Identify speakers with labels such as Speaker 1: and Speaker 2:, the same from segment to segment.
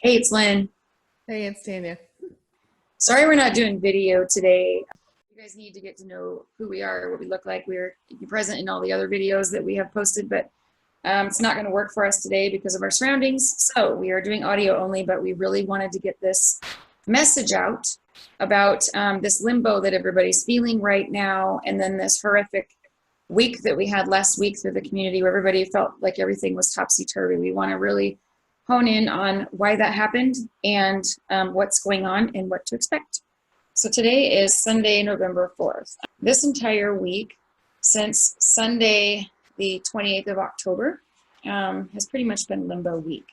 Speaker 1: Hey, it's Lynn.
Speaker 2: Hey, it's Tanya.
Speaker 1: Sorry we're not doing video today. You guys need to get to know who we are, what we look like. We're present in all the other videos that we have posted, but it's not going to work for us today because of our surroundings. So we are doing audio only, but we really wanted to get this message out about this limbo that everybody's feeling right now, and then this horrific week that we had last week through the community where everybody felt like everything was topsy-turvy. We want to really hone in on why that happened and what's going on and what to expect. So today is Sunday, November 4th. This entire week, since Sunday, the 28th of October, has pretty much been limbo week.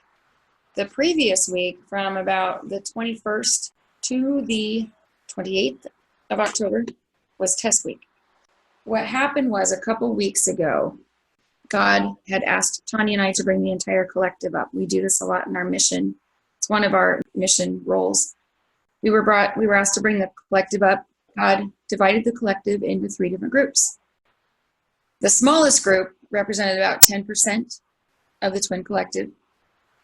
Speaker 1: The previous week, from about the 21st to the 28th of October, was test week. What happened was a couple weeks ago, God had asked Tanya and I to bring the entire collective up. We do this a lot in our mission. It's one of our mission roles. We were asked to bring the collective up. God divided the collective into 3 different groups. The smallest group represented about 10% of the twin collective.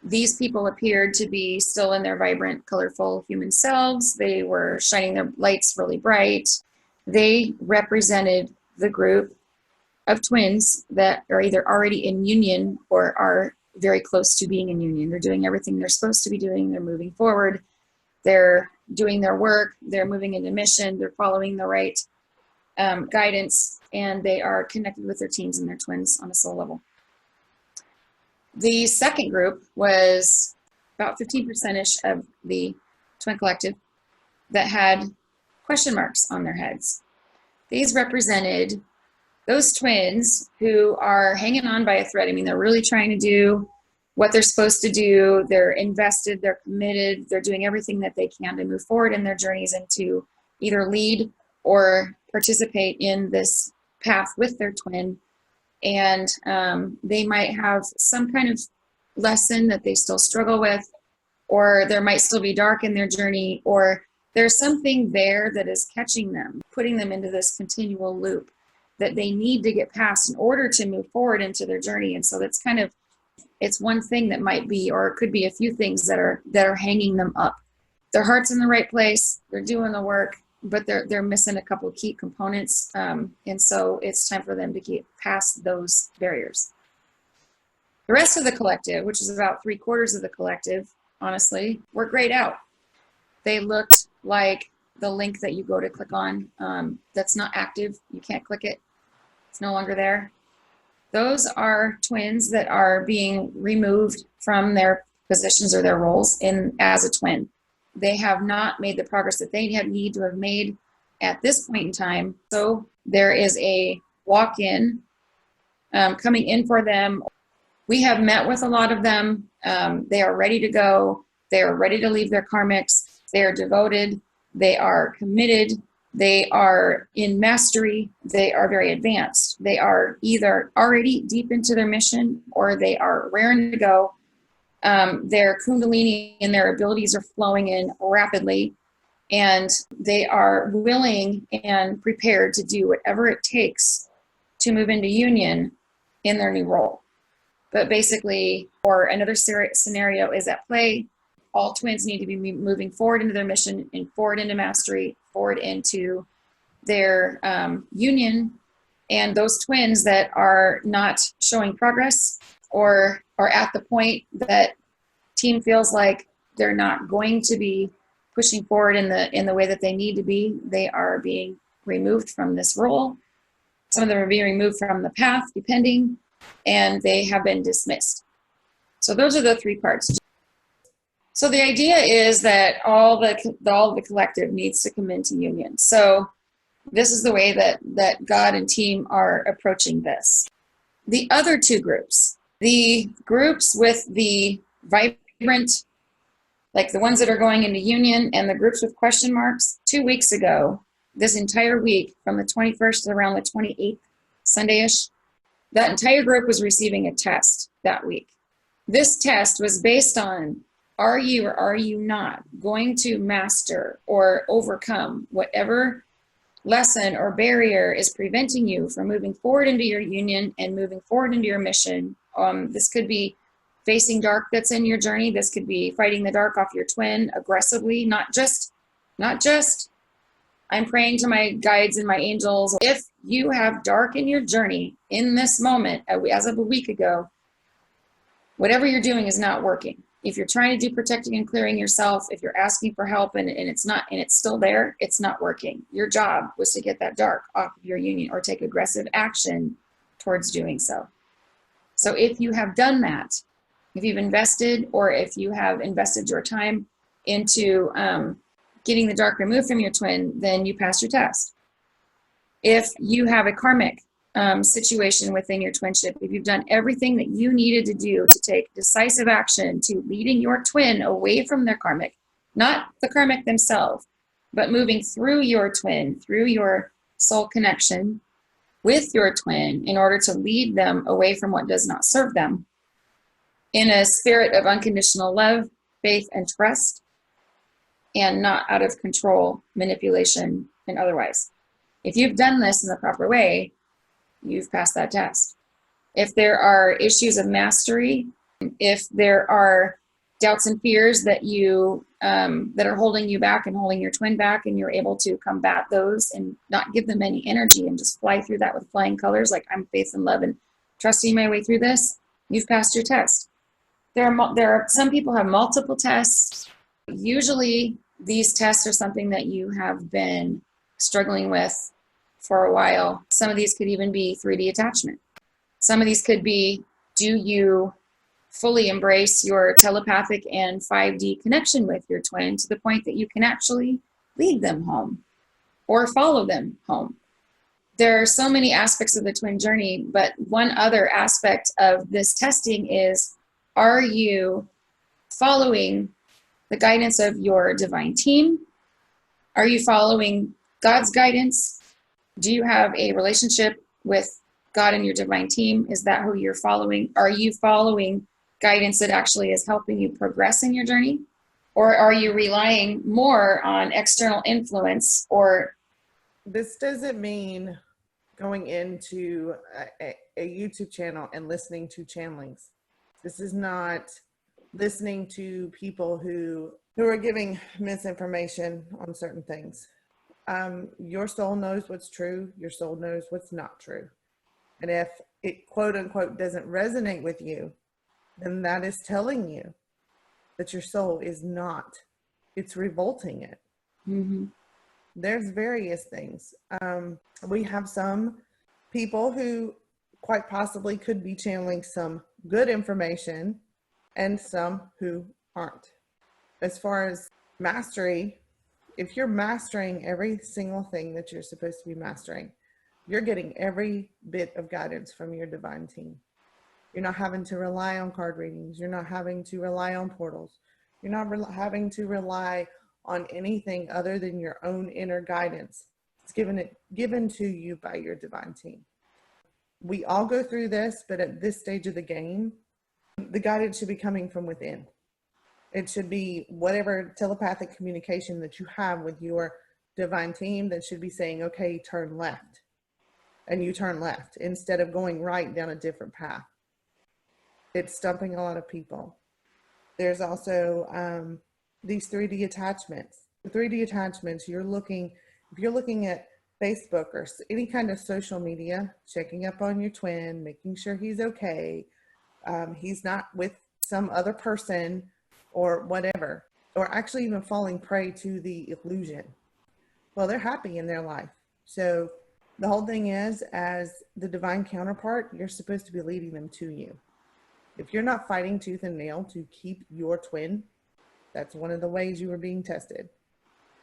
Speaker 1: These people appeared to be still in their vibrant, colorful human selves. They were shining their lights really bright. They represented the group of twins that are either already in union or are very close to being in union. They're doing everything they're supposed to be doing. They're moving forward. They're doing their work. They're moving into mission. They're following the right guidance, and they are connected with their teams and their twins on a soul level. The second group was about 15%-ish of the twin collective that had question marks on their heads. These represented those twins who are hanging on by a thread. I mean, they're really trying to do what they're supposed to do. They're invested, they're committed, they're doing everything that they can to move forward in their journeys and to either lead or participate in this path with their twin. And they might have some kind of lesson that they still struggle with, or there might still be dark in their journey, or there's something there that is catching them, putting them into this continual loop that they need to get past in order to move forward into their journey. And so that's kind of, it's one thing that might be, or it could be a few things that are hanging them up. Their heart's in the right place, they're doing the work, but they're missing a couple of key components. And so it's time for them to get past those barriers. The rest of the collective, which is about 3/4 of the collective, honestly, were grayed out. They looked like the link that you go to click on that's not active. You can't click it. It's no longer there. Those are twins that are being removed from their positions or their roles as a twin. They have not made the progress that they need to have made at this point in time. So there is a walk-in coming in for them. We have met with a lot of them. They are ready to go. They are ready to leave their karmics. They are devoted. They are committed. They are in mastery. They are very advanced. They are either already deep into their mission or they are raring to go. Their kundalini and their abilities are flowing in rapidly, and they are willing and prepared to do whatever it takes to move into union in their new role. But basically, or another scenario is at play, all twins need to be moving forward into their mission and forward into mastery, forward into their union. And those twins that are not showing progress or are at the point that team feels like they're not going to be pushing forward in the way that they need to be, they are being removed from this role. Some of them are being removed from the path, depending, and they have been dismissed. So those are the 3 parts. So the idea is that all the collective needs to come into union. So this is the way that God and team are approaching this. The other 2 groups, the groups with the vibrant, like the ones that are going into union, and the groups with question marks, 2 weeks ago, this entire week, from the 21st to around the 28th, Sunday-ish, that entire group was receiving a test that week. This test was based on, are you or are you not going to master or overcome whatever lesson or barrier is preventing you from moving forward into your union and moving forward into your mission? This could be facing dark that's in your journey. This could be fighting the dark off your twin aggressively, not just I'm praying to my guides and my angels. If you have dark in your journey in this moment, as of a week ago, whatever you're doing is not working. If you're trying to do protecting and clearing yourself, if you're asking for help and it's not, and it's still there, it's not working. Your job was to get that dark off of your union or take aggressive action towards doing so. So if you have done that, if you've invested, or if you have invested your time into getting the dark removed from your twin, then you pass your test. If you have a karmic situation within your twinship, if you've done everything that you needed to do to take decisive action to leading your twin away from their karmic, not the karmic themselves, but moving through your twin, through your soul connection with your twin in order to lead them away from what does not serve them in a spirit of unconditional love, faith, and trust, and not out of control, manipulation, and otherwise. If you've done this in the proper way, you've passed that test. If there are issues of mastery, if there are doubts and fears that you that are holding you back and holding your twin back, and you're able to combat those and not give them any energy and just fly through that with flying colors, like I'm faith and love and trusting my way through this, you've passed your test. There are some people have multiple tests. Usually these tests are something that you have been struggling with for a while. Some of these could even be 3D attachment. Some of these could be, do you fully embrace your telepathic and 5D connection with your twin to the point that you can actually lead them home or follow them home? There are so many aspects of the twin journey, but one other aspect of this testing is, are you following the guidance of your divine team? Are you following God's guidance? Do you have a relationship with God and your divine team? Is that who you're following? Are you following guidance that actually is helping you progress in your journey? Or are you relying more on external influence? Or
Speaker 2: this doesn't mean going into a YouTube channel and listening to channelings. This is not listening to people who are giving misinformation on certain things. Your soul knows what's true. Your soul knows what's not true. And if it, quote unquote, doesn't resonate with you, then that is telling you that your soul is not. It's revolting it.
Speaker 1: mm-hmm.
Speaker 2: There's various things. We have some people who quite possibly could be channeling some good information and some who aren't. As far as mastery, if you're mastering every single thing that you're supposed to be mastering, you're getting every bit of guidance from your divine team. You're not having to rely on card readings. You're not having to rely on portals. You're not having to rely on anything other than your own inner guidance. It's given to you by your divine team. We all go through this, but at this stage of the game, the guidance should be coming from within. It should be whatever telepathic communication that you have with your divine team that should be saying, okay, turn left. And you turn left instead of going right down a different path. It's stumping a lot of people. There's also these 3D attachments. The 3D attachments, if you're looking at Facebook or any kind of social media, checking up on your twin, making sure he's okay, he's not with some other person or whatever, or actually even falling prey to the illusion. Well, they're happy in their life. So the whole thing is, as the divine counterpart, you're supposed to be leading them to you. If you're not fighting tooth and nail to keep your twin, that's one of the ways you were being tested.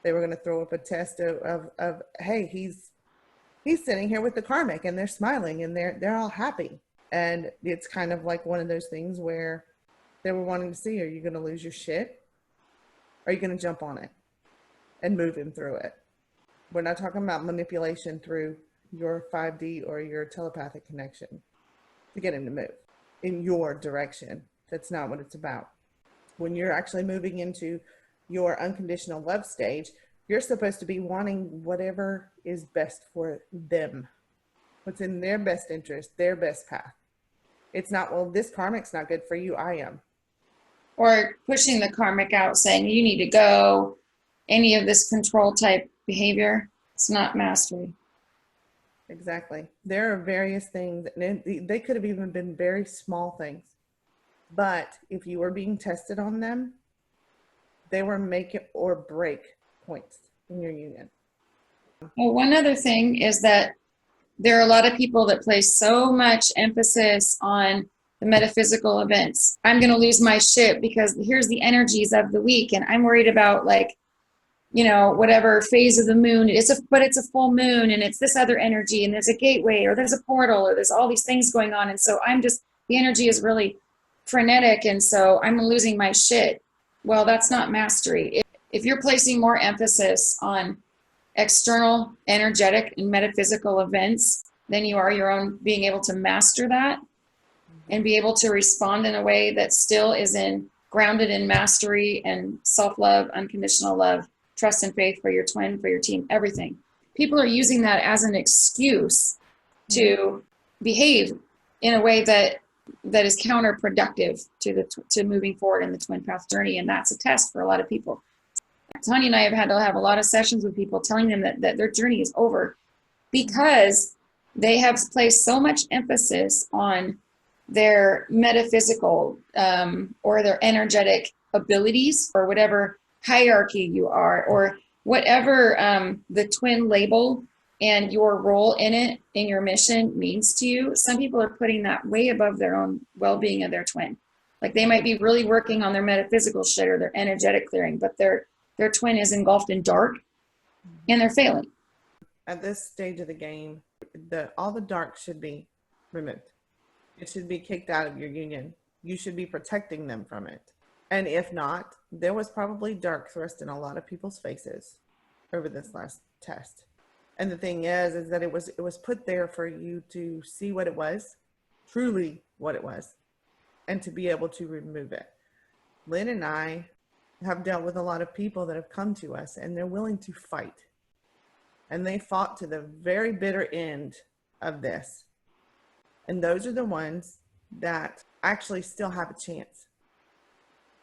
Speaker 2: They were going to throw up a test of hey, he's sitting here with the karmic and they're smiling and they're all happy. And it's kind of like one of those things where they were wanting to see, are you going to lose your shit? Or are you going to jump on it and move him through it? We're not talking about manipulation through your 5D or your telepathic connection to get him to move in your direction. That's not what it's about. When you're actually moving into your unconditional love stage, you're supposed to be wanting whatever is best for them, what's in their best interest, their best path. It's not, well, this karmic's not good for you. I am.
Speaker 1: Or pushing the karmic out, saying you need to go, any of this control type behavior. It's not mastery.
Speaker 2: Exactly. There are various things, and they could have even been very small things. But if you were being tested on them, they were make it or break points in your union.
Speaker 1: Well, one other thing is that there are a lot of people that place so much emphasis on the metaphysical events. I'm going to lose my ship because here's the energies of the week, and I'm worried about, like, you know, whatever phase of the moon but it's a full moon, and it's this other energy, and there's a gateway, or there's a portal, or there's all these things going on, and so the energy is really frenetic, and so I'm losing my shit. Well, that's not mastery. If you're placing more emphasis on external, energetic, and metaphysical events than you are your own being able to master that and be able to respond in a way that still is grounded in mastery and self-love, unconditional love, trust and faith for your twin, for your team, everything. People are using that as an excuse to behave in a way that is counterproductive to moving forward in the twin path journey, and that's a test for a lot of people. Tanya and I have had to have a lot of sessions with people telling them that their journey is over because they have placed so much emphasis on their metaphysical or their energetic abilities, or whatever hierarchy you are, or whatever the twin label and your role in it, in your mission, means to you. Some people are putting that way above their own well-being of their twin. Like, they might be really working on their metaphysical shit or their energetic clearing, but their twin is engulfed in dark and they're failing.
Speaker 2: At this stage of the game, all the dark should be removed. It should be kicked out of your union. You should be protecting them from it. And if not, there was probably dark thrust in a lot of people's faces over this last test. And the thing is that it was put there for you to see what it was, truly what it was, and to be able to remove it. Lynn and I have dealt with a lot of people that have come to us, and they're willing to fight. And they fought to the very bitter end of this. And those are the ones that actually still have a chance.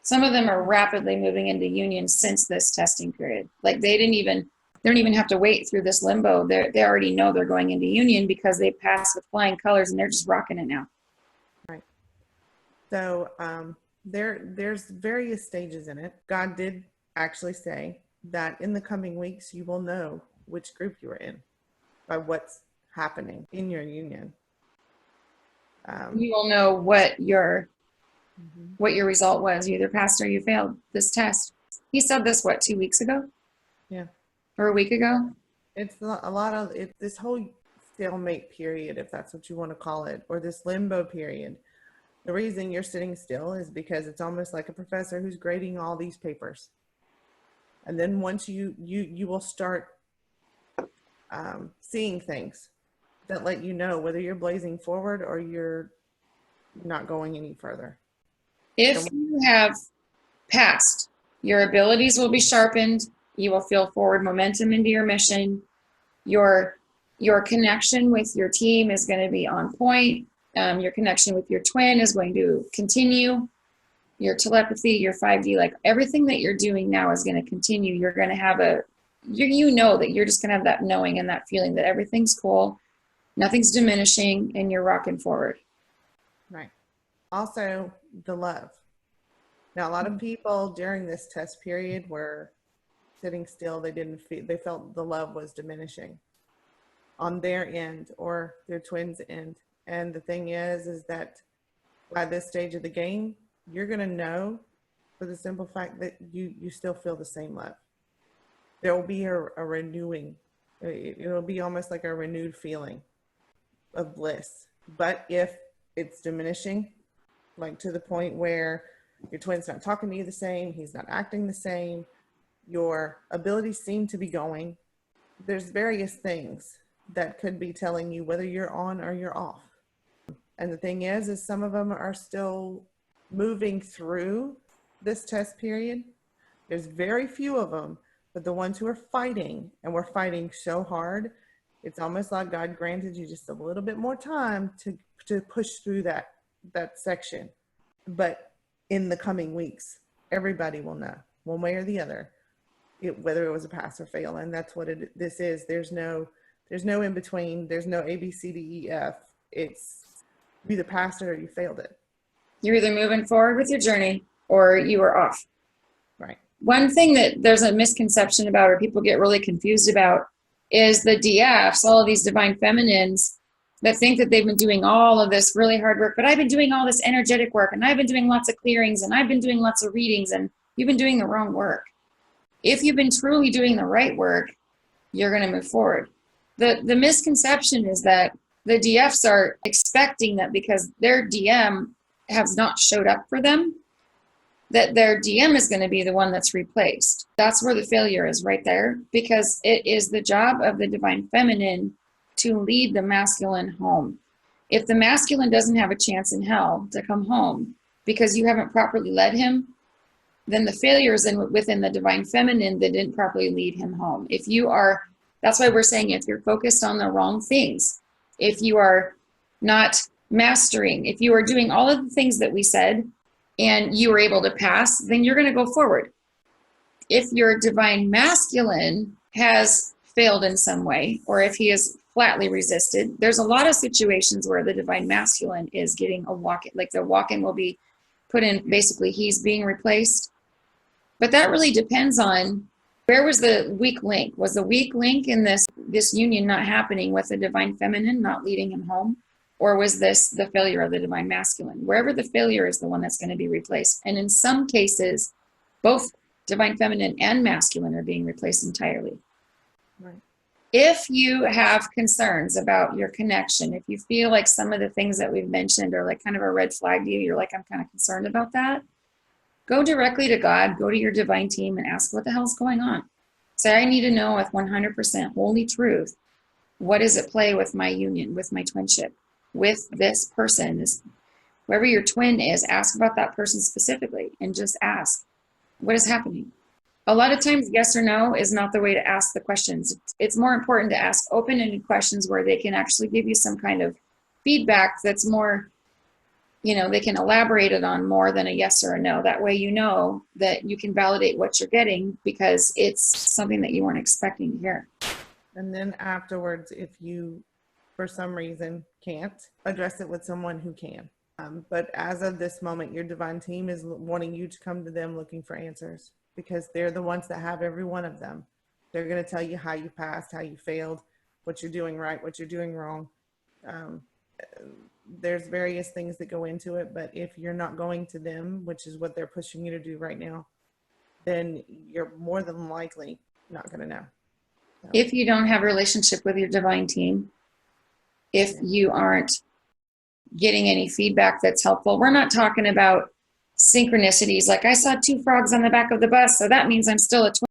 Speaker 1: Some of them are rapidly moving into union since this testing period. Like, they don't even have to wait through this limbo. They already know they're going into union because they passed with flying colors, and they're just rocking it now.
Speaker 2: Right. So there's various stages in it. God did actually say that in the coming weeks you will know which group you are in by what's happening in your union.
Speaker 1: You will know what your result was. You either passed or you failed this test. He said this, 2 weeks ago?
Speaker 2: Yeah.
Speaker 1: Or a week ago?
Speaker 2: It's a lot of it. This whole stalemate period, if that's what you want to call it, or this limbo period. The reason you're sitting still is because it's almost like a professor who's grading all these papers. And then once you will start seeing things that let you know whether you're blazing forward or you're not going any further.
Speaker 1: If you have passed, your abilities will be sharpened. You will feel forward momentum into your mission. Your connection with your team is going to be on point. Your connection with your twin is going to continue. Your telepathy, your 5D, like everything that you're doing now is going to continue. You're going to have you know that you're just going to have that knowing and that feeling that everything's cool, nothing's diminishing, and you're rocking forward.
Speaker 2: Right. Also, the love. Now, a lot of people during this test period were sitting still. They felt the love was diminishing on their end or their twins' end. And the thing is that by this stage of the game, you're going to know for the simple fact that you still feel the same love. There will be a renewing. It'll be almost like a renewed feeling of bliss. But if it's diminishing, like to the point where your twin's not talking to you the same, he's not acting the same, your abilities seem to be going, there's various things that could be telling you whether you're on or you're off. And the thing is some of them are still moving through this test period. There's very few of them, but the ones who are fighting, and we're fighting so hard, it's almost like God granted you just a little bit more time to push through that that section. But in the coming weeks, everybody will know one way or the other whether it was a pass or fail. And that's what this is. There's no in between. There's no A, B, C, D, E, F. It's you either passed it or you failed it.
Speaker 1: You're either moving forward with your journey or you are off.
Speaker 2: Right.
Speaker 1: One thing that there's a misconception about, or people get really confused about, is the DFs, all of these divine feminines that think that they've been doing all of this really hard work, but I've been doing all this energetic work, and I've been doing lots of clearings, and I've been doing lots of readings, and you've been doing the wrong work. If you've been truly doing the right work, you're going to move forward. The misconception is that the DFs are expecting that because their DM has not showed up for them, that their DM is going to be the one that's replaced. That's where the failure is, right there, because it is the job of the divine feminine to lead the masculine home. If the masculine doesn't have a chance in hell to come home because you haven't properly led him, then the failure is within the divine feminine that didn't properly lead him home. That's why we're saying, if you're focused on the wrong things, if you are not mastering, if you are doing all of the things that we said and you were able to pass, then you're going to go forward. If your divine masculine has failed in some way, or if he is flatly resisted, there's a lot of situations where the divine masculine is getting a walk-in, like the walk-in will be put in, basically he's being replaced. But that really depends on where was the weak link. Was the weak link in this union not happening with the divine feminine not leading him home? Or was this the failure of the divine masculine? Wherever the failure is the one that's going to be replaced. And in some cases, both divine feminine and masculine are being replaced entirely.
Speaker 2: Right.
Speaker 1: If you have concerns about your connection, if you feel like some of the things that we've mentioned are like kind of a red flag to you, you're like, I'm kind of concerned about that, go directly to God, go to your divine team and ask what the hell's going on. Say, I need to know with 100% holy truth, what is at play with my union, with my twinship, with this person, whoever your twin is, ask about that person specifically and just ask, what is happening? A lot of times, yes or no is not the way to ask the questions. It's more important to ask open-ended questions where they can actually give you some kind of feedback that's more, they can elaborate it on more than a yes or a no. That way you know that you can validate what you're getting because it's something that you weren't expecting to hear.
Speaker 2: And then afterwards, if you, for some reason, can't, address it with someone who can. But as of this moment, your divine team is wanting you to come to them looking for answers, because they're the ones that have every one of them. They're going to tell you how you passed, how you failed, what you're doing right, what you're doing wrong. There's various things that go into it, but if you're not going to them, which is what they're pushing you to do right now, then you're more than likely not going to know. So.
Speaker 1: If you don't have a relationship with your divine team, if you aren't getting any feedback that's helpful, we're not talking about synchronicities like I saw two frogs on the back of the bus, so that means I'm still a twin.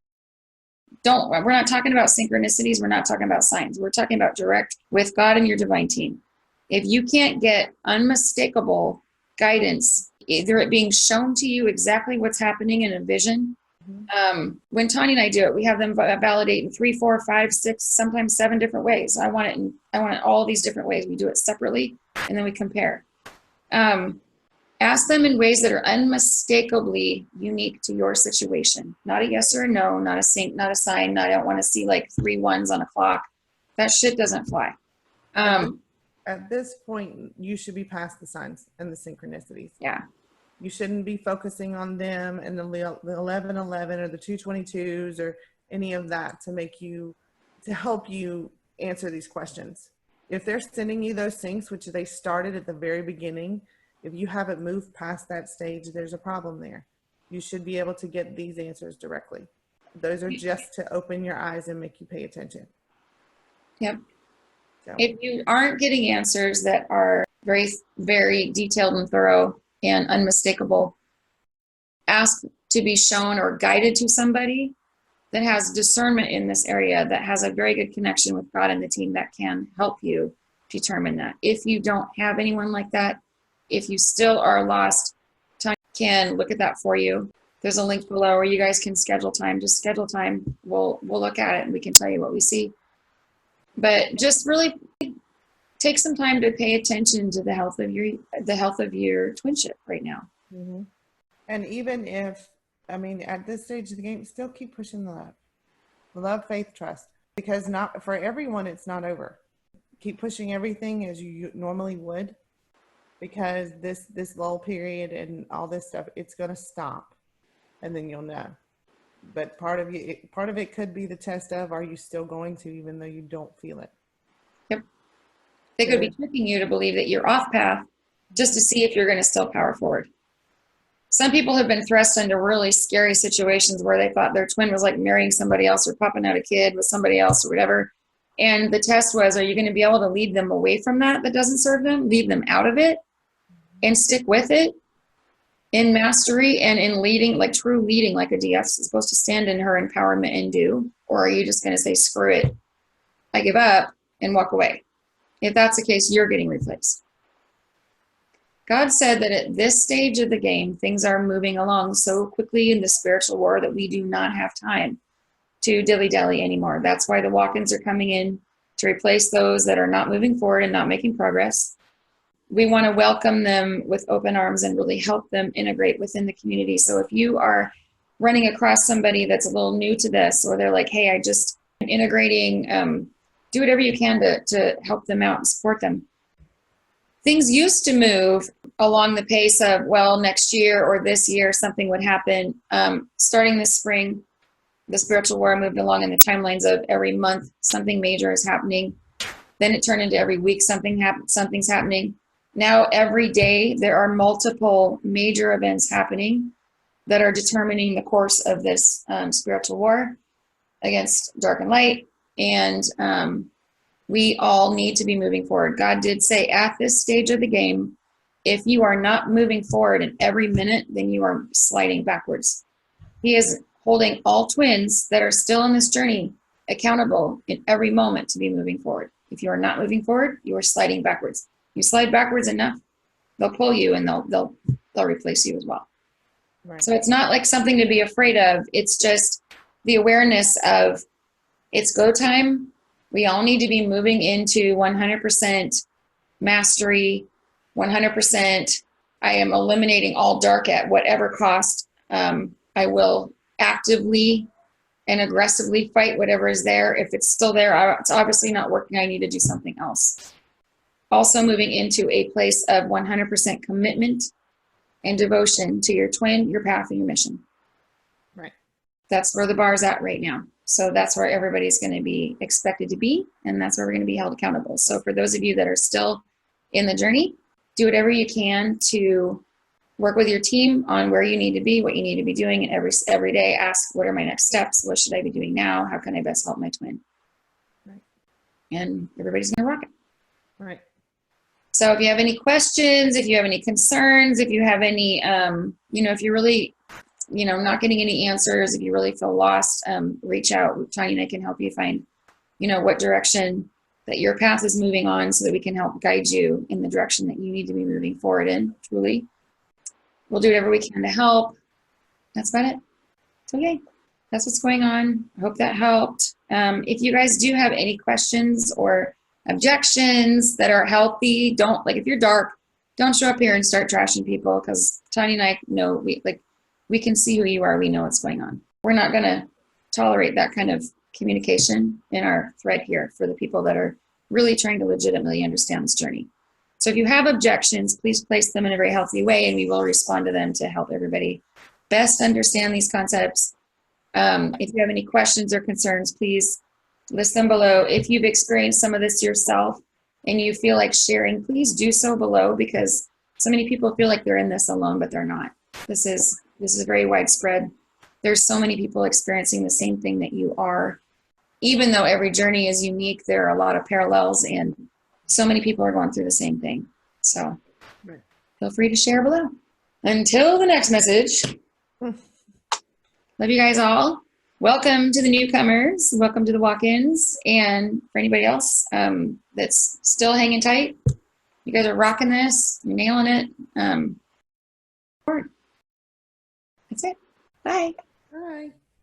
Speaker 1: We're not talking about synchronicities. We're not talking about signs. We're talking about direct with God and your divine team. If you can't get unmistakable guidance, either it being shown to you exactly what's happening in a vision. When Tanya and I do it, we have them validate in 3, 4, 5, 6, sometimes 7 different ways. I want it all these different ways. We do it separately and then we compare. Ask them in ways that are unmistakably unique to your situation. Not a yes or a no, not a sync, not a sign. I don't want to see like 3 ones on a clock. That shit doesn't fly.
Speaker 2: At this point, you should be past the signs and the synchronicities.
Speaker 1: Yeah.
Speaker 2: You shouldn't be focusing on them and the 1111 or the 222s or any of that to help you answer these questions. If they're sending you those syncs, which they started at the very beginning, if you haven't moved past that stage, there's a problem there. You should be able to get these answers directly. Those are just to open your eyes and make you pay attention.
Speaker 1: Yep.
Speaker 2: So.
Speaker 1: If you aren't getting answers that are very, very detailed and thorough and unmistakable, ask to be shown or guided to somebody that has discernment in this area, that has a very good connection with God and the team that can help you determine that. If you don't have anyone like that, if you still are lost, Tanya can look at that for you. There's a link below where you guys can schedule time. Just schedule time. We'll look at it and we can tell you what we see. But just really take some time to pay attention to the health of your twinship right now.
Speaker 2: Mm-hmm. And even if, I mean, at this stage of the game, still keep pushing the love, faith, trust, because not for everyone, it's not over. Keep pushing everything as you normally would, because this lull period and all this stuff, it's going to stop, and then you'll know. But part of it could be the test of, are you still going to, even though you don't feel it?
Speaker 1: Yep. They could be tricking you to believe that you're off path just to see if you're going to still power forward. Some people have been thrust into really scary situations where they thought their twin was like marrying somebody else or popping out a kid with somebody else or whatever. And the test was, are you going to be able to lead them away from that doesn't serve them, lead them out of it, and stick with it in mastery and in leading, like true leading, like a DF is supposed to stand in her empowerment and do? Or are you just going to say, screw it, I give up, and walk away? If that's the case, you're getting replaced. God said that at this stage of the game, things are moving along so quickly in the spiritual war that we do not have time to dilly-dally anymore. That's why the walk-ins are coming in to replace those that are not moving forward and not making progress. We want to welcome them with open arms and really help them integrate within the community. So if you are running across somebody that's a little new to this, or they're like, hey, I just am integrating, do whatever you can to help them out and support them. Things used to move along the pace of, well, next year or this year, something would happen. Starting this spring, the spiritual war moved along in the timelines of every month, something major is happening. Then it turned into every week, something's happening. Now, every day, there are multiple major events happening that are determining the course of this spiritual war against dark and light. And we all need to be moving forward. God did say at this stage of the game, if you are not moving forward in every minute, then you are sliding backwards. He is holding all twins that are still in this journey accountable in every moment to be moving forward. If you are not moving forward, you are sliding backwards. You slide backwards enough, they'll pull you and they'll replace you as well. Right. So it's not like something to be afraid of. It's just the awareness of it's go time. We all need to be moving into 100% mastery, 100%. I am eliminating all dark at whatever cost. I will actively and aggressively fight whatever is there. If it's still there, it's obviously not working. I need to do something else. Also moving into a place of 100% commitment and devotion to your twin, your path, and your mission.
Speaker 2: Right.
Speaker 1: That's where the bar's at right now. So that's where everybody's going to be expected to be, and that's where we're going to be held accountable. So for those of you that are still in the journey, do whatever you can to work with your team on where you need to be, what you need to be doing, and every day ask, what are my next steps? What should I be doing now? How can I best help my twin? Right. And everybody's going to rock it.
Speaker 2: Right.
Speaker 1: So if you have any questions, if you have any concerns, if you have any, if you're really, not getting any answers, if you really feel lost, reach out. Tanya and I can help you find, what direction that your path is moving on so that we can help guide you in the direction that you need to be moving forward in, truly. We'll do whatever we can to help. That's about it. It's okay. That's what's going on. I hope that helped. If you guys do have any questions or objections that are healthy, if you're dark, don't show up here and start trashing people, because Tanya and I know we can see who you are. We know what's going on. We're not going to tolerate that kind of communication in our thread here for the people that are really trying to legitimately understand this journey. So if you have objections, please place them in a very healthy way, and we will respond to them to help everybody best understand these concepts. If you have any questions or concerns, please list them below. If you've experienced some of this yourself and you feel like sharing, please do so below, because so many people feel like they're in this alone, but they're not. This is very widespread. There's so many people experiencing the same thing that you are. Even though every journey is unique, there are a lot of parallels, and so many people are going through the same thing. So feel free to share below. Until the next message, love you guys all. Welcome to the newcomers. Welcome to the walk-ins. And for anybody else that's still hanging tight, you guys are rocking this. You're nailing it. That's it. Bye.
Speaker 2: Bye.